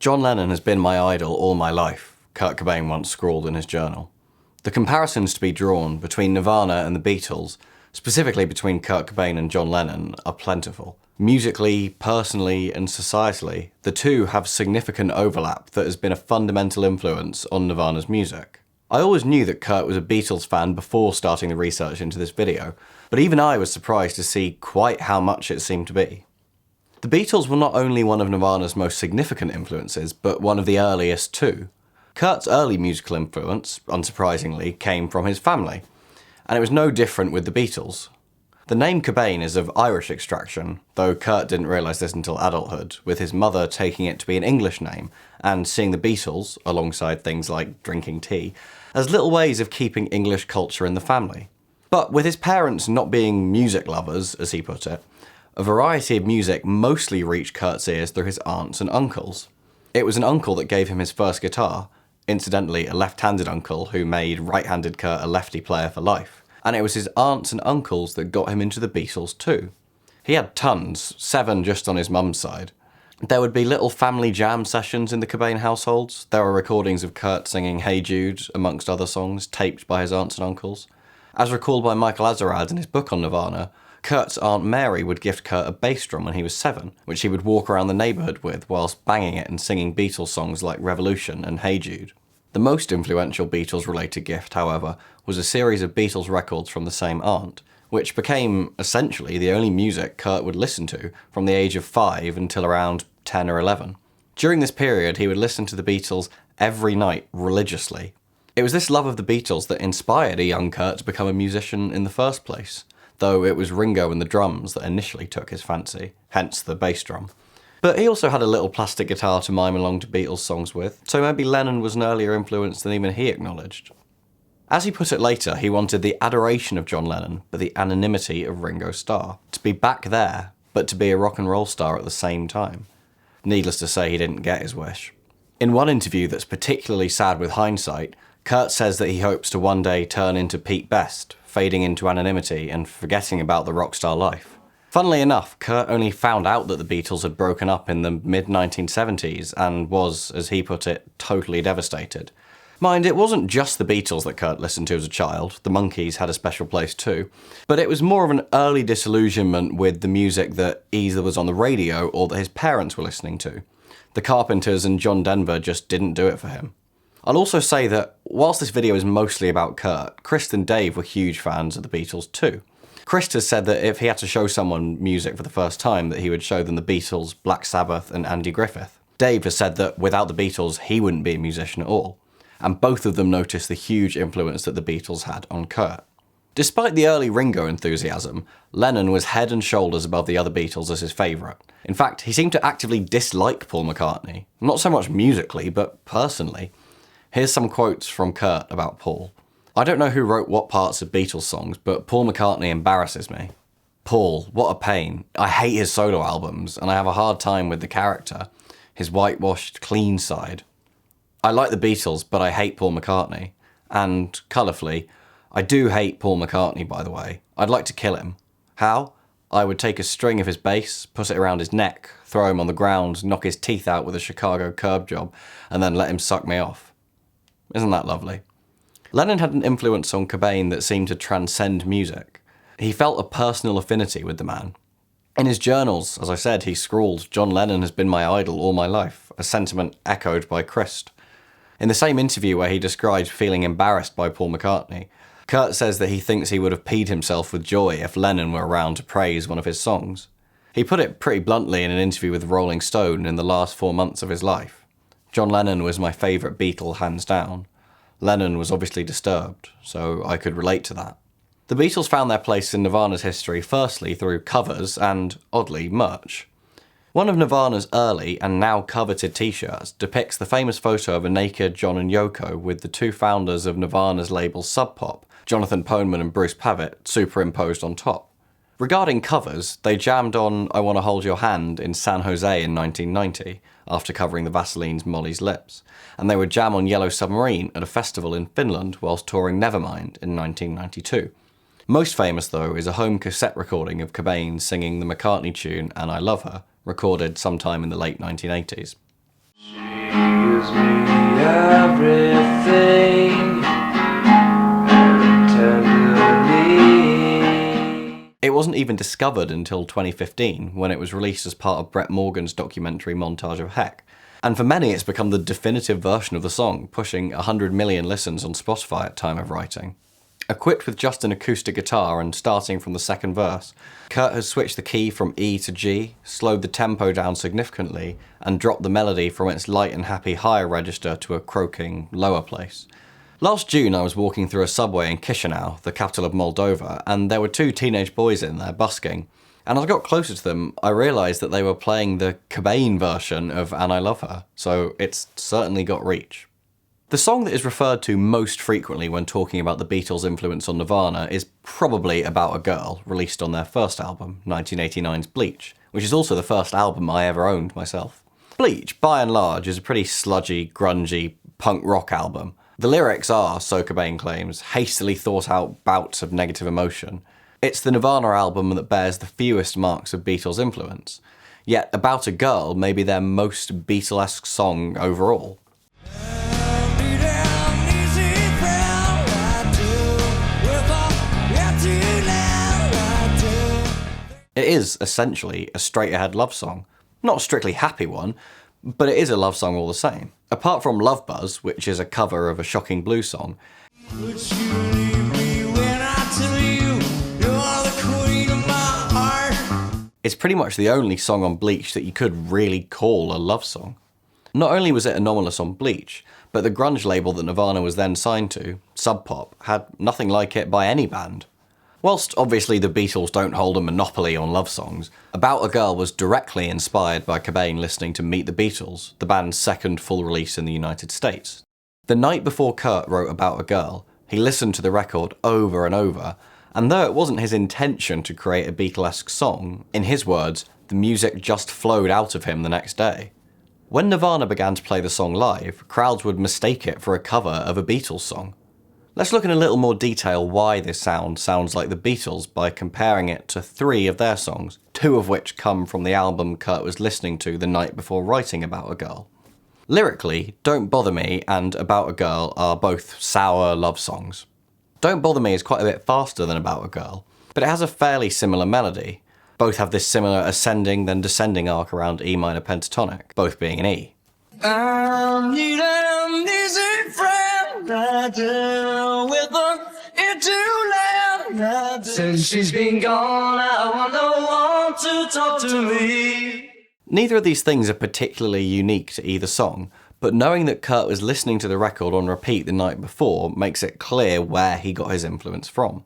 John Lennon has been my idol all my life, Kurt Cobain once scrawled in his journal. The comparisons to be drawn between Nirvana and the Beatles, specifically between Kurt Cobain and John Lennon, are plentiful. Musically, personally, and societally, the two have significant overlap that has been a fundamental influence on Nirvana's music. I always knew that Kurt was a Beatles fan before starting the research into this video, but even I was surprised to see quite how much it seemed to be. The Beatles were not only one of Nirvana's most significant influences, but one of the earliest too. Kurt's early musical influence, unsurprisingly, came from his family, and it was no different with the Beatles. The name Cobain is of Irish extraction, though Kurt didn't realise this until adulthood, with his mother taking it to be an English name, and seeing the Beatles, alongside things like drinking tea, as little ways of keeping English culture in the family. But with his parents not being music lovers, as he put it, a variety of music mostly reached Kurt's ears through his aunts and uncles. It was an uncle that gave him his first guitar, incidentally a left-handed uncle who made right-handed Kurt a lefty player for life. And it was his aunts and uncles that got him into the Beatles too. He had tons, 7 just on his mum's side. There would be little family jam sessions in the Cobain households. There were recordings of Kurt singing Hey Jude, amongst other songs, taped by his aunts and uncles. As recalled by Michael Azerrad in his book on Nirvana, Kurt's Aunt Mary would gift Kurt a bass drum when he was 7, which he would walk around the neighbourhood with whilst banging it and singing Beatles songs like Revolution and Hey Jude. The most influential Beatles-related gift, however, was a series of Beatles records from the same aunt, which became, essentially, the only music Kurt would listen to from the age of 5 until around 10 or 11. During this period, he would listen to the Beatles every night, religiously. It was this love of the Beatles that inspired a young Kurt to become a musician in the first place, though it was Ringo and the drums that initially took his fancy, hence the bass drum. But he also had a little plastic guitar to mime along to Beatles songs with, so maybe Lennon was an earlier influence than even he acknowledged. As he put it later, he wanted the adoration of John Lennon, but the anonymity of Ringo Starr. To be back there, but to be a rock and roll star at the same time. Needless to say, he didn't get his wish. In one interview that's particularly sad with hindsight, Kurt says that he hopes to one day turn into Pete Best, fading into anonymity and forgetting about the rock star life. Funnily enough, Kurt only found out that the Beatles had broken up in the mid-1970s and was, as he put it, totally devastated. Mind, it wasn't just the Beatles that Kurt listened to as a child, the Monkees had a special place too, but it was more of an early disillusionment with the music that either was on the radio or that his parents were listening to. The Carpenters and John Denver just didn't do it for him. I'll also say that, whilst this video is mostly about Kurt, Krist and Dave were huge fans of the Beatles too. Krist has said that if he had to show someone music for the first time, that he would show them the Beatles, Black Sabbath and Andy Griffith. Dave has said that without the Beatles, he wouldn't be a musician at all. And both of them noticed the huge influence that the Beatles had on Kurt. Despite the early Ringo enthusiasm, Lennon was head and shoulders above the other Beatles as his favourite. In fact, he seemed to actively dislike Paul McCartney, not so much musically, but personally. Here's some quotes from Kurt about Paul. I don't know who wrote what parts of Beatles songs, but Paul McCartney embarrasses me. Paul, what a pain. I hate his solo albums, and I have a hard time with the character, his whitewashed, clean side. I like the Beatles, but I hate Paul McCartney. And, colourfully, I do hate Paul McCartney, by the way. I'd like to kill him. How? I would take a string of his bass, put it around his neck, throw him on the ground, knock his teeth out with a Chicago curb job, and then let him suck me off. Isn't that lovely? Lennon had an influence on Cobain that seemed to transcend music. He felt a personal affinity with the man. In his journals, as I said, he scrawled, "John Lennon has been my idol all my life," a sentiment echoed by Krist. In the same interview where he described feeling embarrassed by Paul McCartney, Kurt says that he thinks he would have peed himself with joy if Lennon were around to praise one of his songs. He put it pretty bluntly in an interview with Rolling Stone in the last 4 months of his life. John Lennon was my favourite Beatle, hands down. Lennon was obviously disturbed, so I could relate to that. The Beatles found their place in Nirvana's history firstly through covers and, oddly, merch. One of Nirvana's early and now coveted t-shirts depicts the famous photo of a naked John and Yoko with the two founders of Nirvana's label Sub Pop, Jonathan Poneman and Bruce Pavitt, superimposed on top. Regarding covers, they jammed on I Wanna Hold Your Hand in San Jose in 1990, after covering the Vaseline's Molly's Lips, and they would jam on Yellow Submarine at a festival in Finland whilst touring Nevermind in 1992. Most famous, though, is a home cassette recording of Cobain singing the McCartney tune And I Love Her, recorded sometime in the late 1980s. gives me everything and tenderly. It wasn't even discovered until 2015, when it was released as part of Brett Morgan's documentary Montage of Heck. And for many, it's become the definitive version of the song, pushing 100 million listens on Spotify at time of writing. Equipped with just an acoustic guitar and starting from the second verse, Kurt has switched the key from E to G, slowed the tempo down significantly, and dropped the melody from its light and happy higher register to a croaking lower place. Last June, I was walking through a subway in Chisinau, the capital of Moldova, and there were two teenage boys in there busking. And as I got closer to them, I realised that they were playing the Cobain version of And I Love Her, so it's certainly got reach. The song that is referred to most frequently when talking about the Beatles' influence on Nirvana is probably About a Girl, released on their first album, 1989's Bleach, which is also the first album I ever owned myself. Bleach, by and large, is a pretty sludgy, grungy, punk rock album. The lyrics are, so Cobain claims, hastily thought out bouts of negative emotion. It's the Nirvana album that bears the fewest marks of Beatles' influence. Yet About a Girl may be their most Beatlesque song overall. It is essentially a straight-ahead love song. Not a strictly happy one, but it is a love song all the same. Apart from Love Buzz, which is a cover of a shocking blues song, it's pretty much the only song on Bleach that you could really call a love song. Not only was it anomalous on Bleach, but the grunge label that Nirvana was then signed to, Sub Pop, had nothing like it by any band. Whilst obviously the Beatles don't hold a monopoly on love songs, About a Girl was directly inspired by Cobain listening to Meet the Beatles, the band's second full release in the United States. The night before Kurt wrote About a Girl, he listened to the record over and over, and though it wasn't his intention to create a Beatlesque song, in his words, the music just flowed out of him the next day. When Nirvana began to play the song live, crowds would mistake it for a cover of a Beatles song. Let's look in a little more detail why this sounds like the Beatles by comparing it to 3 of their songs, 2 of which come from the album Kurt was listening to the night before writing About a Girl. Lyrically, Don't Bother Me and About a Girl are both sour love songs. Don't Bother Me is quite a bit faster than About a Girl, but it has a fairly similar melody. Both have this similar ascending then descending arc around E minor pentatonic, both being in E. I need an easy friend, I do, with her into land. Since she's been gone, I want no one to talk to me. Neither of these things are particularly unique to either song, but knowing that Kurt was listening to the record on repeat the night before makes it clear where he got his influence from.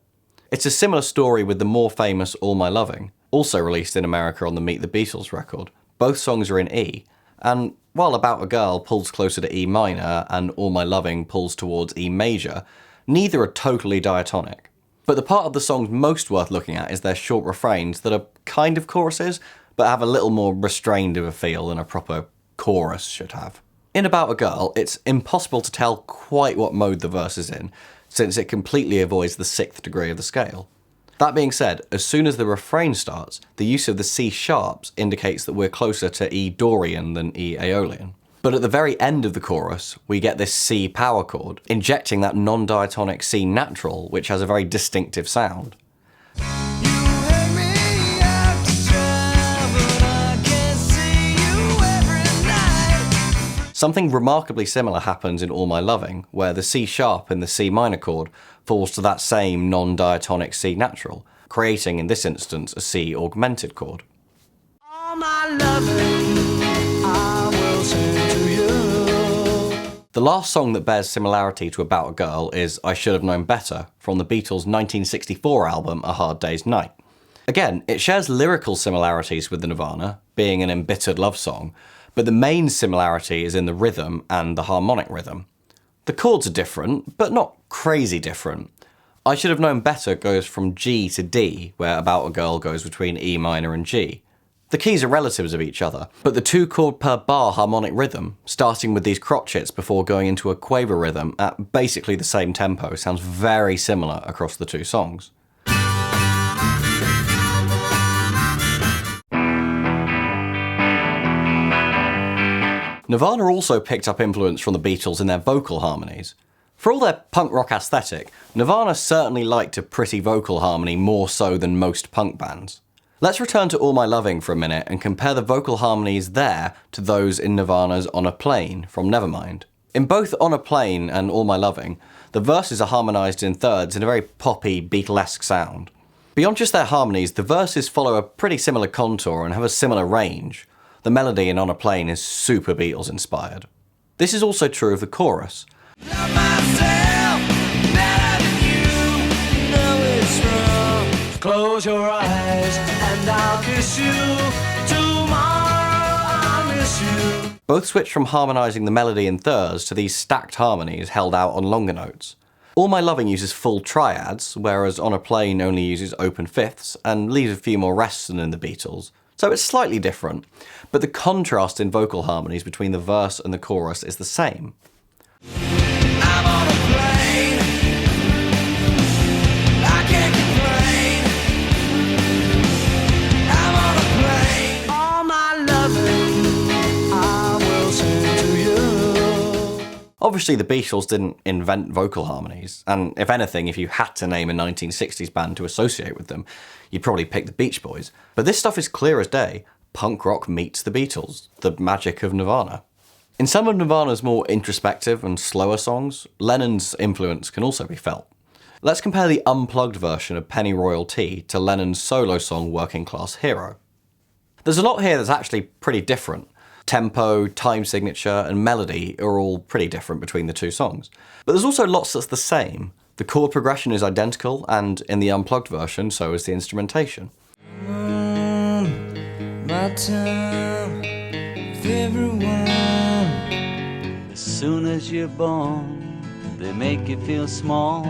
It's a similar story with the more famous All My Loving, also released in America on the Meet the Beatles record. Both songs are in E, and while About a Girl pulls closer to E minor and All My Loving pulls towards E major, neither are totally diatonic. But the part of the songs most worth looking at is their short refrains that are kind of choruses, but have a little more restrained of a feel than a proper chorus should have. In About a Girl, it's impossible to tell quite what mode the verse is in, since it completely avoids the 6th degree of the scale. That being said, as soon as the refrain starts, the use of the C sharps indicates that we're closer to E Dorian than E Aeolian. But at the very end of the chorus, we get this C power chord, injecting that non-diatonic C natural, which has a very distinctive sound. Something remarkably similar happens in All My Loving, where the C sharp in the C minor chord falls to that same non-diatonic C natural, creating in this instance a C augmented chord. All my loving, I will send to you. The last song that bears similarity to About a Girl is I Should Have Known Better, from the Beatles' 1964 album A Hard Day's Night. Again, it shares lyrical similarities with the Nirvana, being an embittered love song, but the main similarity is in the rhythm and the harmonic rhythm. The chords are different, but not crazy different. I Should Have Known Better goes from G to D, where About a Girl goes between E minor and G. The keys are relatives of each other, but the 2 chord per bar harmonic rhythm, starting with these crotchets before going into a quaver rhythm at basically the same tempo, sounds very similar across the 2 songs. Nirvana also picked up influence from the Beatles in their vocal harmonies. For all their punk rock aesthetic, Nirvana certainly liked a pretty vocal harmony more so than most punk bands. Let's return to All My Loving for a minute and compare the vocal harmonies there to those in Nirvana's On a Plane from Nevermind. In both On a Plane and All My Loving, the verses are harmonised in thirds in a very poppy, Beatlesque sound. Beyond just their harmonies, the verses follow a pretty similar contour and have a similar range. The melody in On a Plane is super Beatles inspired. This is also true of the chorus. Love myself better than you. Know it's wrong. Close your eyes and I'll kiss you. Tomorrow I'll miss you. Both switch from harmonising the melody in thirds to these stacked harmonies held out on longer notes. All My Loving uses full triads, whereas On a Plane only uses open fifths and leaves a few more rests than in the Beatles. So it's slightly different, but the contrast in vocal harmonies between the verse and the chorus is the same. I'm on a plane. I can't complain. I'm on a plane. All my loving I will send to you. Obviously the Beatles didn't invent vocal harmonies, and if anything, if you had to name a 1960s band to associate with them, you'd probably pick the Beach Boys. But this stuff is clear as day. Punk rock meets the Beatles, the magic of Nirvana. In some of Nirvana's more introspective and slower songs, Lennon's influence can also be felt. Let's compare the unplugged version of Pennyroyal to Lennon's solo song Working Class Hero. There's a lot here that's actually pretty different. Tempo, time signature, and melody are all pretty different between the two songs. But there's also lots that's the same. The chord progression is identical, and in the unplugged version, so is the instrumentation. My time with everyone. As soon as you're born, they make you feel small.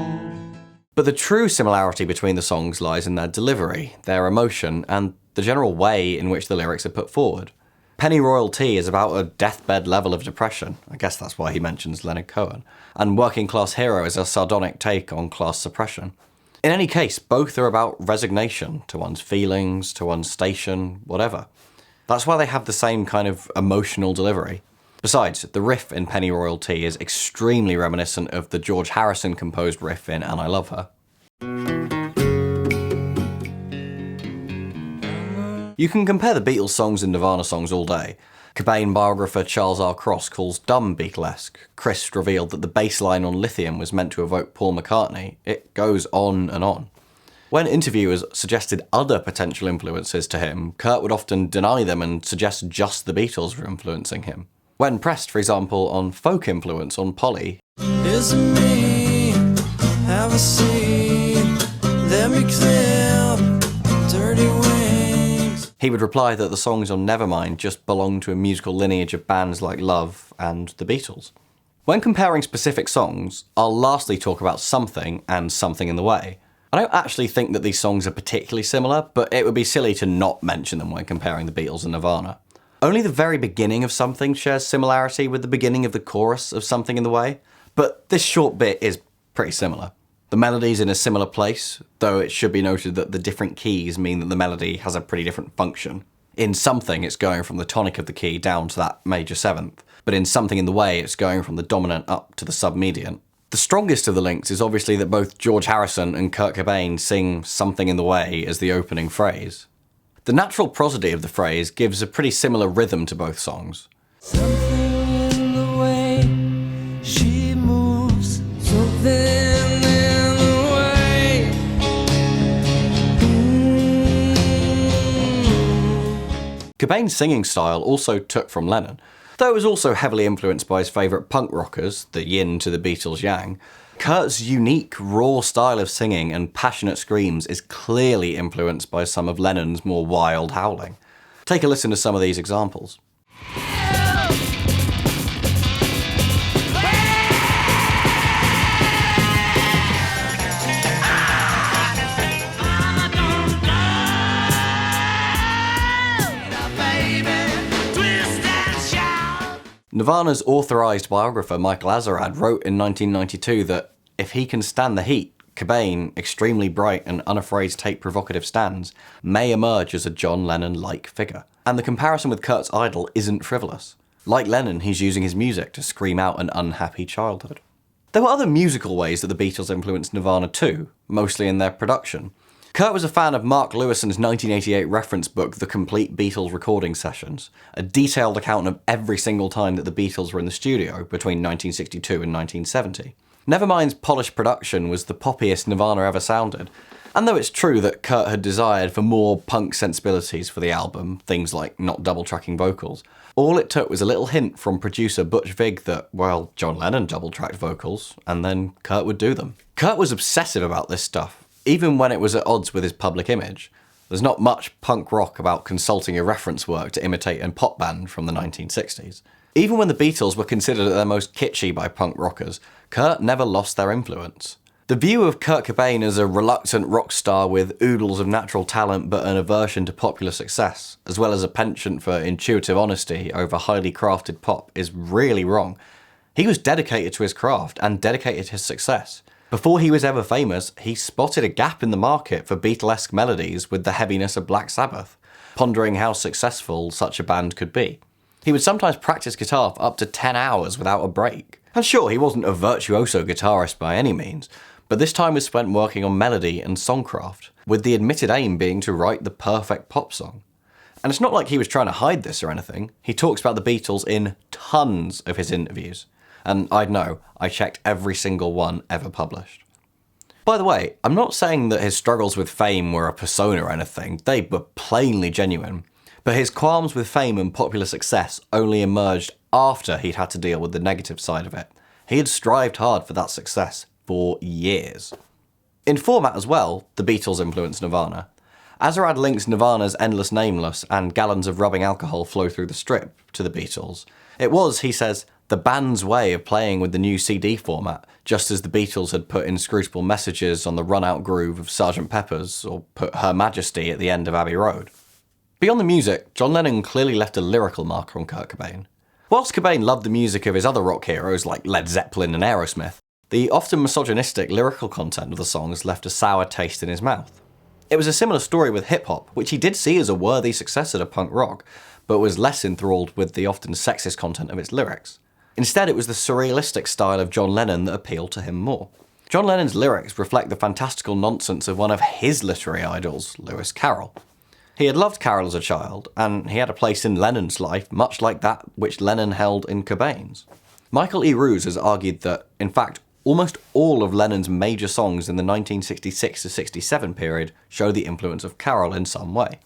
But the true similarity between the songs lies in their delivery, their emotion, and the general way in which the lyrics are put forward. Pennyroyal is about a deathbed level of depression. I guess that's why he mentions Leonard Cohen. And Working Class Hero is a sardonic take on class suppression. In any case, both are about resignation to one's feelings, to one's station, whatever. That's why they have the same kind of emotional delivery. Besides, the riff in Pennyroyal is extremely reminiscent of the George Harrison composed riff in And I Love Her. You can compare the Beatles songs and Nirvana songs all day. Cobain biographer Charles R. Cross calls Dumb Beatlesque. Krist revealed that the bass line on Lithium was meant to evoke Paul McCartney. It goes on and on. When interviewers suggested other potential influences to him, Kurt would often deny them and suggest just the Beatles were influencing him. When pressed, for example, on folk influence on Polly, Is it me? Have a seat. Let me clip dirty wings. he would reply that the songs on Nevermind just belong to a musical lineage of bands like Love and the Beatles. When comparing specific songs, I'll lastly talk about Something and Something in the Way. I don't actually think that these songs are particularly similar, but it would be silly to not mention them when comparing the Beatles and Nirvana. Only the very beginning of Something shares similarity with the beginning of the chorus of Something in the Way, but this short bit is pretty similar. The melody's in a similar place, though it should be noted that the different keys mean that the melody has a pretty different function. In Something, it's going from the tonic of the key down to that major seventh, but in Something in the Way, it's going from the dominant up to the submediant. The strongest of the links is obviously that both George Harrison and Kurt Cobain sing Something in the Way as the opening phrase. The natural prosody of the phrase gives a pretty similar rhythm to both songs. Something in the way she moves. Something in the way. Cobain's singing style also took from Lennon, though it was also heavily influenced by his favourite punk rockers, the yin to the Beatles' yang. Kurt's unique, raw style of singing and passionate screams is clearly influenced by some of Lennon's more wild howling. Take a listen to some of these examples. Nirvana's authorised biographer Michael Azerrad wrote in 1992 that if he can stand the heat, Cobain, extremely bright and unafraid to take provocative stands, may emerge as a John Lennon-like figure. And the comparison with Kurt's idol isn't frivolous. Like Lennon, he's using his music to scream out an unhappy childhood. There were other musical ways that the Beatles influenced Nirvana too, mostly in their production. Kurt was a fan of Mark Lewison's 1988 reference book, The Complete Beatles Recording Sessions, a detailed account of every single time that the Beatles were in the studio between 1962 and 1970. Nevermind's polished production was the poppiest Nirvana ever sounded, and though it's true that Kurt had desired for more punk sensibilities for the album, things like not double-tracking vocals, all it took was a little hint from producer Butch Vig that, well, John Lennon double-tracked vocals, and then Kurt would do them. Kurt was obsessive about this stuff, even when it was at odds with his public image. There's not much punk rock about consulting a reference work to imitate a pop band from the 1960s. Even when the Beatles were considered at their most kitschy by punk rockers, Kurt never lost their influence. The view of Kurt Cobain as a reluctant rock star with oodles of natural talent but an aversion to popular success, as well as a penchant for intuitive honesty over highly crafted pop, is really wrong. He was dedicated to his craft and dedicated to his success. Before he was ever famous, he spotted a gap in the market for Beatlesque melodies with the heaviness of Black Sabbath, pondering how successful such a band could be. He would sometimes practice guitar for up to 10 hours without a break. And sure, he wasn't a virtuoso guitarist by any means, but this time was spent working on melody and songcraft, with the admitted aim being to write the perfect pop song. And it's not like he was trying to hide this or anything. He talks about the Beatles in tons of his interviews. And I'd know, I checked every single one ever published. By the way, I'm not saying that his struggles with fame were a persona or anything, they were plainly genuine. But his qualms with fame and popular success only emerged after he'd had to deal with the negative side of it. He had strived hard for that success for years. In format as well, the Beatles influenced Nirvana. Azarad links Nirvana's Endless Nameless and Gallons of Rubbing Alcohol Flow Through the Strip to the Beatles. It was, he says, the band's way of playing with the new CD format, just as the Beatles had put inscrutable messages on the run-out groove of Sgt. Pepper's or put Her Majesty at the end of Abbey Road. Beyond the music, John Lennon clearly left a lyrical marker on Kurt Cobain. Whilst Cobain loved the music of his other rock heroes like Led Zeppelin and Aerosmith, the often misogynistic lyrical content of the songs left a sour taste in his mouth. It was a similar story with hip-hop, which he did see as a worthy successor to punk rock, but was less enthralled with the often sexist content of its lyrics. Instead, it was the surrealistic style of John Lennon that appealed to him more. John Lennon's lyrics reflect the fantastical nonsense of one of his literary idols, Lewis Carroll. He had loved Carroll as a child, and he had a place in Lennon's life much like that which Lennon held in Cobain's. Michael E. Ruse has argued that, in fact, almost all of Lennon's major songs in the 1966 to 67 period show the influence of Carroll in some way.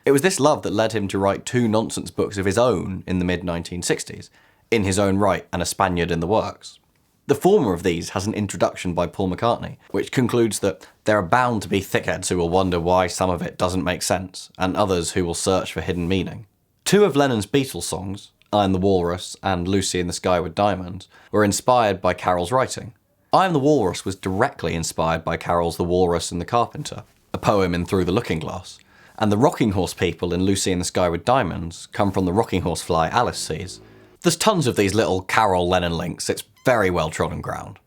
It was this love that led him to write 2 nonsense books of his own in the mid-1960s, In His Own Right and A Spaniard in the Works. The former of these has an introduction by Paul McCartney, which concludes that there are bound to be thickheads who will wonder why some of it doesn't make sense, and others who will search for hidden meaning. 2 of Lennon's Beatles songs, I Am the Walrus and Lucy in the Sky with Diamonds, were inspired by Carroll's writing. I Am the Walrus was directly inspired by Carroll's The Walrus and the Carpenter, a poem in Through the Looking Glass, and the rocking horse people in Lucy in the Sky with Diamonds come from the rocking horse fly Alice sees. There's tons of these little Carroll-Lennon links, it's very well trodden ground.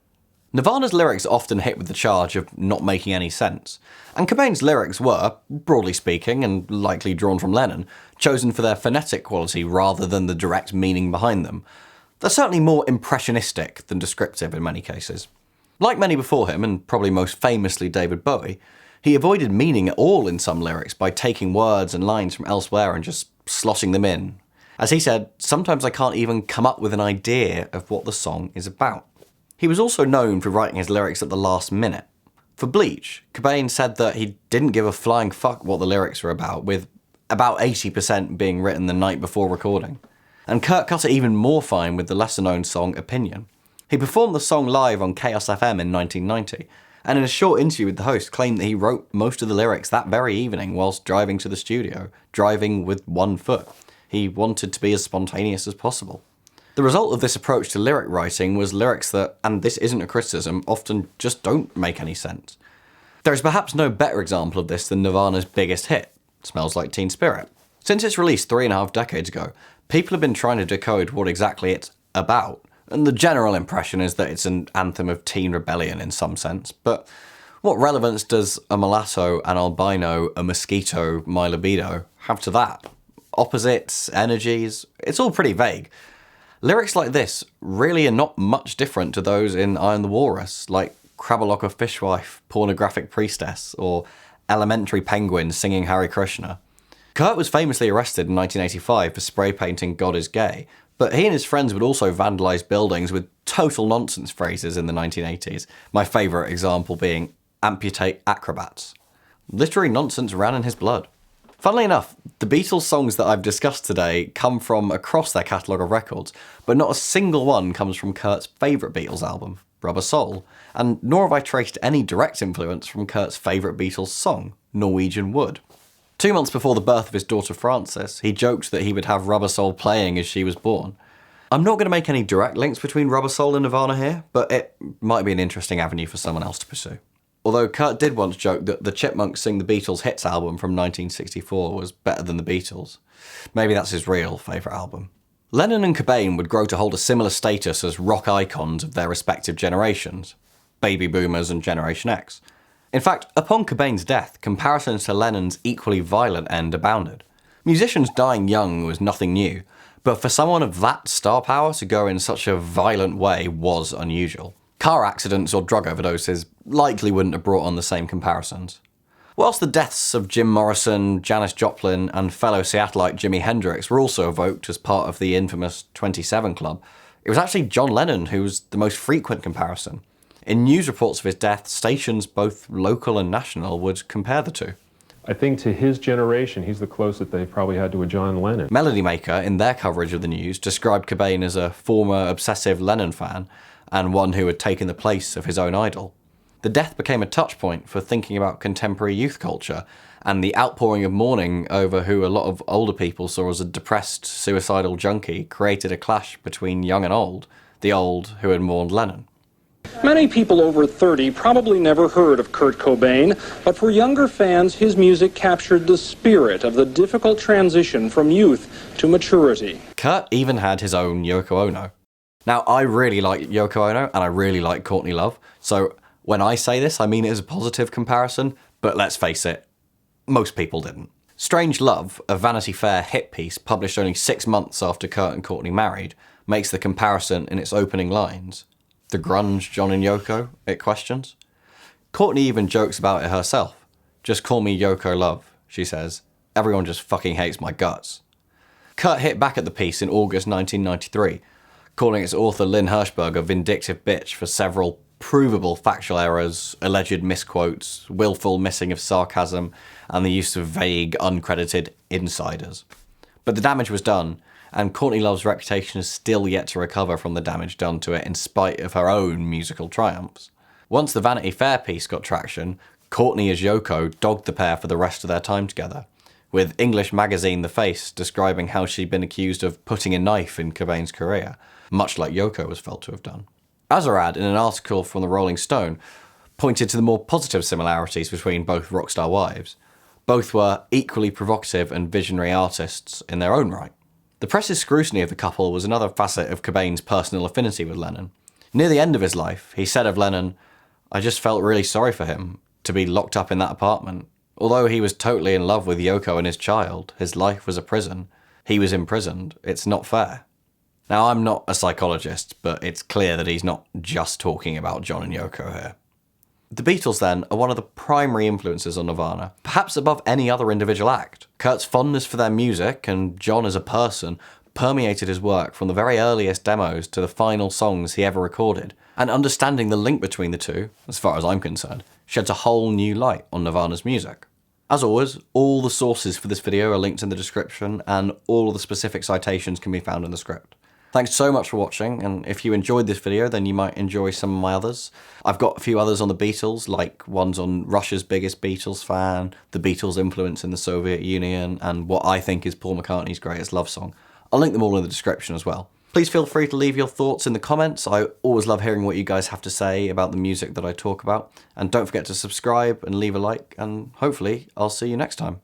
Nirvana's lyrics often hit with the charge of not making any sense, and Cobain's lyrics were, broadly speaking, and likely drawn from Lennon, chosen for their phonetic quality rather than the direct meaning behind them. They're certainly more impressionistic than descriptive in many cases. Like many before him, and probably most famously David Bowie, he avoided meaning at all in some lyrics by taking words and lines from elsewhere and just slotting them in. As he said, sometimes I can't even come up with an idea of what the song is about. He was also known for writing his lyrics at the last minute. For Bleach, Cobain said that he didn't give a flying fuck what the lyrics were about, with about 80% being written the night before recording. And Kurt cut it even more fine with the lesser-known song Opinion. He performed the song live on Chaos FM in 1990, and in a short interview with the host claimed that he wrote most of the lyrics that very evening whilst driving to the studio, driving with one foot. He wanted to be as spontaneous as possible. The result of this approach to lyric writing was lyrics that, and this isn't a criticism, often just don't make any sense. There is perhaps no better example of this than Nirvana's biggest hit, Smells Like Teen Spirit. Since its release 3.5 decades ago, people have been trying to decode what exactly it's about, and the general impression is that it's an anthem of teen rebellion in some sense, but what relevance does a mulatto, an albino, a mosquito, my libido have to that? Opposites, energies, it's all pretty vague. Lyrics like this really are not much different to those in I Am the Walrus, like Crabalocka Fishwife, Pornographic Priestess, or Elementary Penguin singing Hare Krishna. Kurt was famously arrested in 1985 for spray painting God is Gay, but he and his friends would also vandalise buildings with total nonsense phrases in the 1980s, my favourite example being amputate acrobats. Literary nonsense ran in his blood. Funnily enough, the Beatles songs that I've discussed today come from across their catalogue of records, but not a single one comes from Kurt's favourite Beatles album, Rubber Soul, and nor have I traced any direct influence from Kurt's favourite Beatles song, Norwegian Wood. 2 months before the birth of his daughter Frances, he joked that he would have Rubber Soul playing as she was born. I'm not going to make any direct links between Rubber Soul and Nirvana here, but it might be an interesting avenue for someone else to pursue. Although Kurt did once joke that the Chipmunks Sing the Beatles hits album from 1964 was better than the Beatles. Maybe that's his real favourite album. Lennon and Cobain would grow to hold a similar status as rock icons of their respective generations, Baby Boomers and Generation X. In fact, upon Cobain's death, comparisons to Lennon's equally violent end abounded. Musicians dying young was nothing new, but for someone of that star power to go in such a violent way was unusual. Car accidents or drug overdoses likely wouldn't have brought on the same comparisons. Whilst the deaths of Jim Morrison, Janis Joplin, and fellow Seattleite Jimi Hendrix were also evoked as part of the infamous 27 Club, it was actually John Lennon who was the most frequent comparison. In news reports of his death, stations both local and national would compare the two. I think to his generation, he's the closest they've probably had to a John Lennon. Melody Maker, in their coverage of the news, described Cobain as a former obsessive Lennon fan and one who had taken the place of his own idol. The death became a touchpoint for thinking about contemporary youth culture, and the outpouring of mourning over who a lot of older people saw as a depressed, suicidal junkie created a clash between young and old, the old who had mourned Lennon. Many people over 30 probably never heard of Kurt Cobain, but for younger fans, his music captured the spirit of the difficult transition from youth to maturity. Kurt even had his own Yoko Ono. Now, I really like Yoko Ono, and I really like Courtney Love, so when I say this, I mean it as a positive comparison, but let's face it, most people didn't. Strange Love, a Vanity Fair hit piece published only 6 months after Kurt and Courtney married, makes the comparison in its opening lines. The grunge John and Yoko, it questions. Courtney even jokes about it herself. Just call me Yoko Love, she says. Everyone just fucking hates my guts. Kurt hit back at the piece in August 1993, calling its author Lynn Hirschberg a vindictive bitch for several provable factual errors, alleged misquotes, willful missing of sarcasm, and the use of vague, uncredited insiders. But the damage was done, and Courtney Love's reputation is still yet to recover from the damage done to it in spite of her own musical triumphs. Once the Vanity Fair piece got traction, Courtney as Yoko dogged the pair for the rest of their time together, with English magazine The Face describing how she'd been accused of putting a knife in Cobain's career, much like Yoko was felt to have done. Azarad, in an article from the Rolling Stone, pointed to the more positive similarities between both rockstar wives. Both were equally provocative and visionary artists in their own right. The press's scrutiny of the couple was another facet of Cobain's personal affinity with Lennon. Near the end of his life, he said of Lennon, "I just felt really sorry for him to be locked up in that apartment. Although he was totally in love with Yoko and his child, his life was a prison. He was imprisoned. It's not fair." Now, I'm not a psychologist, but it's clear that he's not just talking about John and Yoko here. The Beatles, then, are one of the primary influences on Nirvana, perhaps above any other individual act. Kurt's fondness for their music, and John as a person, permeated his work from the very earliest demos to the final songs he ever recorded, and understanding the link between the two, as far as I'm concerned, sheds a whole new light on Nirvana's music. As always, all the sources for this video are linked in the description, and all of the specific citations can be found in the script. Thanks so much for watching, and if you enjoyed this video, then you might enjoy some of my others. I've got a few others on the Beatles, like ones on Russia's biggest Beatles fan, the Beatles' influence in the Soviet Union, and what I think is Paul McCartney's greatest love song. I'll link them all in the description as well. Please feel free to leave your thoughts in the comments. I always love hearing what you guys have to say about the music that I talk about. And don't forget to subscribe and leave a like, and hopefully I'll see you next time.